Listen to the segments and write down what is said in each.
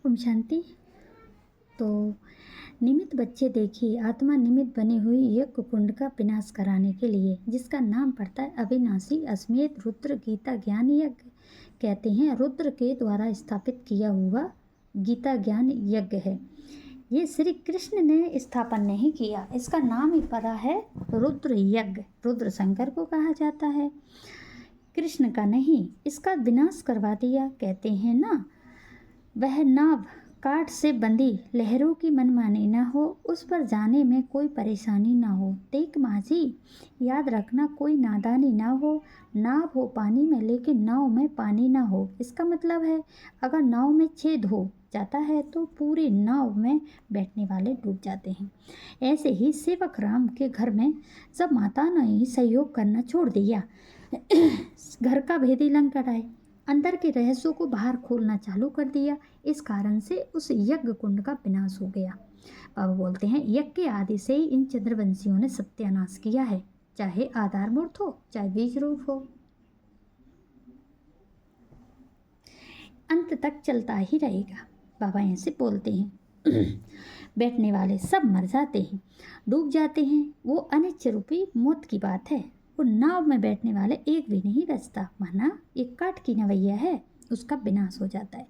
ओम शांति। तो निमित्त बच्चे देखिए, आत्मा निमित्त बनी हुई यज्ञ कुंड का विनाश कराने के लिए, जिसका नाम पड़ता है अविनाशी अश्वेत रुद्र गीता ज्ञान यज्ञ कहते हैं। रुद्र के द्वारा स्थापित किया हुआ गीता ज्ञान यज्ञ है। ये श्री कृष्ण ने स्थापन नहीं किया, इसका नाम ही पड़ा है रुद्र यज्ञ। रुद्र शंकर को कहा जाता है, कृष्ण का नहीं। इसका विनाश करवा दिया। कहते हैं ना, वह नाव काठ से बंधी, लहरों की मनमानी न हो, उस पर जाने में कोई परेशानी न हो। देख माझी, याद रखना कोई नादानी ना हो। नाव हो पानी में लेकिन नाव में पानी ना हो। इसका मतलब है अगर नाव में छेद हो जाता है तो पूरी नाव में बैठने वाले डूब जाते हैं। ऐसे ही सेवक राम के घर में जब माता ने ही सहयोग करना छोड़ दिया, घर का भेदी लंका आए, अंदर के रहस्यों को बाहर खोलना चालू कर दिया। इस कारण से उस यज्ञ कुंड का विनाश हो गया। बाबा बोलते हैं, यज्ञ के आदि से ही इन चंद्रवंशियों ने सत्यानाश किया है, चाहे आधार मूर्त हो चाहे बीज रूप हो, अंत तक चलता ही रहेगा। बाबा ऐसे बोलते हैं बैठने वाले सब मर जाते हैं, डूब जाते हैं, वो अनिच्छ रूपी मौत की बात है। वो नाव में बैठने वाले एक भी नहीं बचता, माना एक काठ की नवैया है, उसका विनाश हो जाता है।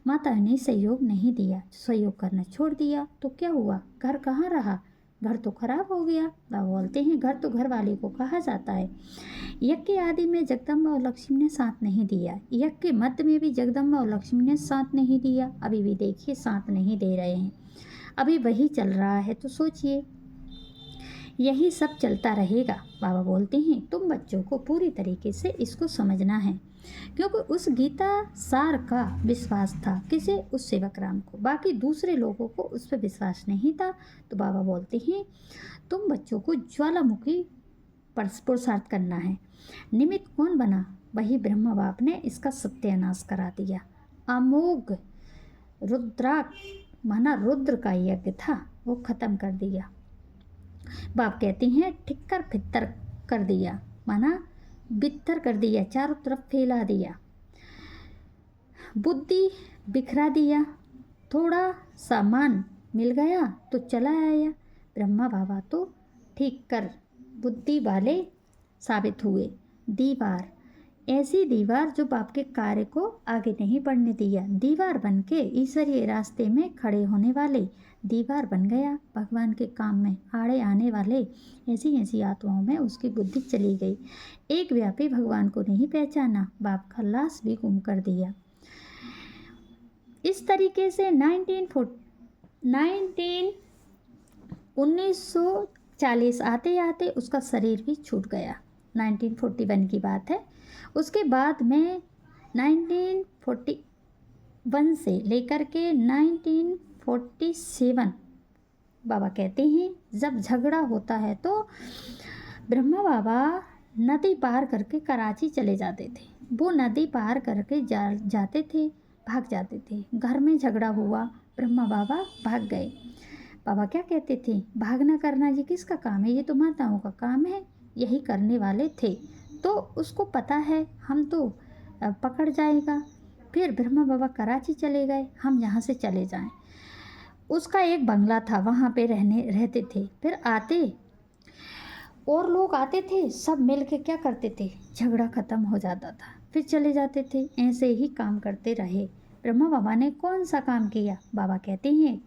माता ने सहयोग नहीं दिया, सहयोग करना छोड़ दिया तो क्या हुआ? घर कहाँ रहा? घर तो खराब हो गया। बाबा बोलते हैं, घर तो घर वाले को कहा जाता है। यज्ञ के आदि में जगदम्बा और लक्ष्मी ने साथ नहीं दिया, यज्ञ के मध्य में भी जगदम्बा और लक्ष्मी ने साथ नहीं दिया। अभी भी देखिए साथ नहीं दे रहे हैं, अभी वही चल रहा है। तो सोचिए यही सब चलता रहेगा। बाबा बोलते हैं, तुम बच्चों को पूरी तरीके से इसको समझना है, क्योंकि उस गीता सार का विश्वास था किसे? उस सेवक राम को, बाकी दूसरे लोगों को उस पर विश्वास नहीं था। तो बाबा बोलते हैं, तुम बच्चों को ज्वालामुखी पुरुषार्थ करना है। निमित्त कौन बना? वही ब्रह्मा बाप ने इसका सत्यानाश करा दिया। अमोघ रुद्राक माना रुद्र का यज्ञ था, वो खत्म कर दिया। बाप कहते हैं, ठिक्कर फित्तर कर दिया, माना बित्तर कर दिया, चारों तरफ फैला दिया, बुद्धि बिखरा दिया। थोड़ा सामान मिल गया तो चला आया। ब्रह्मा बाबा तो ठीक कर बुद्धि वाले साबित हुए। दीवार, ऐसी दीवार जो बाप के कार्य को आगे नहीं बढ़ने दिया, दीवार बन के ईश्वरीय रास्ते में खड़े होने वाले दीवार बन गया। भगवान के काम में आड़े आने वाले ऐसी ऐसी आत्माओं में उसकी बुद्धि चली गई। एक व्यापी भगवान को नहीं पहचाना, बाप का लाश भी गुम कर दिया। इस तरीके से 1940 आते आते उसका शरीर भी छूट गया। 1941 की बात है। उसके बाद में 1941 से लेकर के 1947 बाबा कहते हैं, जब झगड़ा होता है तो ब्रह्मा बाबा नदी पार करके कराची चले जाते थे। वो नदी पार करके जाते थे, भाग जाते थे। घर में झगड़ा हुआ, ब्रह्मा बाबा भाग गए। बाबा क्या कहते थे? भागना करना ये किसका काम है? ये तो माताओं का काम है। यही करने वाले थे, तो उसको पता है हम तो पकड़ जाएगा। फिर ब्रह्मा बाबा कराची चले गए, हम यहाँ से चले जाएं। उसका एक बंगला था, वहाँ पे रहते थे। फिर आते और लोग आते थे, सब मिल के क्या करते थे? झगड़ा ख़त्म हो जाता था, फिर चले जाते थे। ऐसे ही काम करते रहे। ब्रह्मा बाबा ने कौन सा काम किया? बाबा कहते हैं,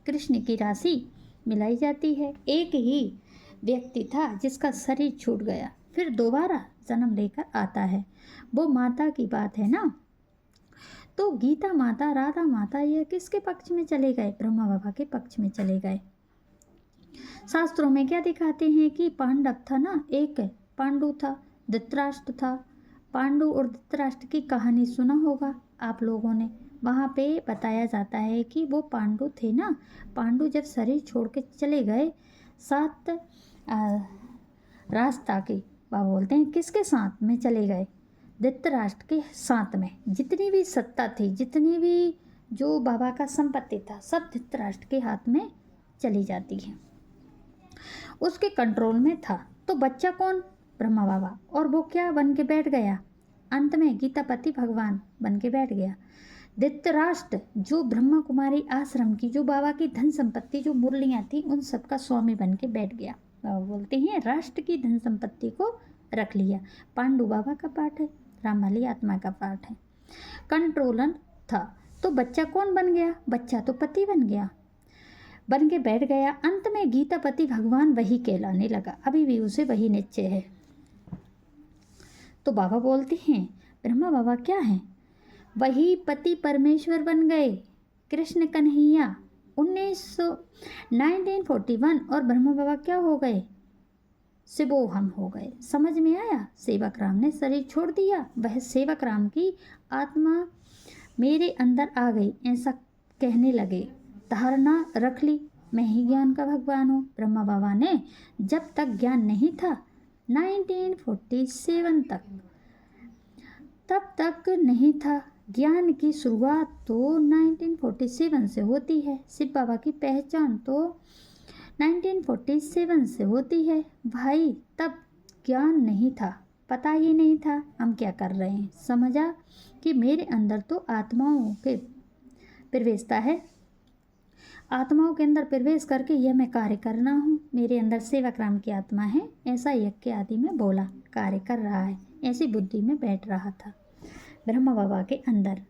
कृष्ण की राशि मिलाई जाती है। एक ही व्यक्ति था जिसका शरीर छूट गया, फिर दोबारा जन्म लेकर आता है। वो माता की बात है ना। तो गीता माता, राधा माता, ये किसके पक्ष में चले गए? ब्रह्मा बाबा के पक्ष में चले गए। शास्त्रों में क्या दिखाते हैं कि पांडव था ना, एक पांडु था, धृतराष्ट्र था। पांडु और धृतराष्ट्र की कहानी सुना होगा आप लोगों ने। वहाँ पे बताया जाता है कि वो पांडु थे ना, पांडु जब शरीर छोड़ के चले गए, 7 रास्ता के बाबा बोलते हैं किसके साथ में चले गए? धृतराष्ट्र के साथ में। जितनी भी सत्ता थी, जितनी भी जो बाबा का संपत्ति था, सब धृतराष्ट्र के हाथ में चली जाती है। उसके कंट्रोल में था। तो बच्चा कौन? ब्रह्मा बाबा। और वो क्या बन के बैठ गया? अंत में गीतापति भगवान बन के बैठ गया। धृतराष्ट्र जो ब्रह्मा कुमारी आश्रम की जो बाबा की धन संपत्ति जो मुरलियाँ थी उन सब का स्वामी बन के बैठ गया। बाबा बोलते हैं राष्ट्र की धन संपत्ति को रख लिया। पांडु बाबा का पाठ है, रामवाली आत्मा का पाठ है। कंट्रोलर था तो बच्चा कौन बन गया? बच्चा तो पति बन गया, बन के बैठ गया। अंत में गीतापति भगवान वही कहलाने लगा, अभी भी उसे वही निश्चय है। तो बाबा बोलते हैं ब्रह्मा बाबा क्या हैं? वही पति परमेश्वर बन गए, कृष्ण कन्हैया। 1941 और ब्रह्मा बाबा क्या हो गए? शिवोहम हो गए। समझ में आया? सेवक राम ने शरीर छोड़ दिया, वह सेवक राम की आत्मा मेरे अंदर आ गई, ऐसा कहने लगे। धारणा रख ली मैं ही ज्ञान का भगवान हूँ। ब्रह्मा बाबा ने जब तक ज्ञान नहीं था 1947 तक, तब तक नहीं था। ज्ञान की शुरुआत तो 1947 से होती है। शिव बाबा की पहचान तो 1947 से होती है भाई। तब ज्ञान नहीं था, पता ही नहीं था हम क्या कर रहे हैं। समझा कि मेरे अंदर तो आत्माओं के प्रवेशता है, आत्माओं के अंदर प्रवेश करके यह मैं कार्य करना हूँ। मेरे अंदर सेवक राम की आत्मा है, ऐसा यज्ञ आदि में बोला, कार्य कर रहा है, ऐसी बुद्धि में बैठ रहा था ब्रह्मा बाबा के अंदर।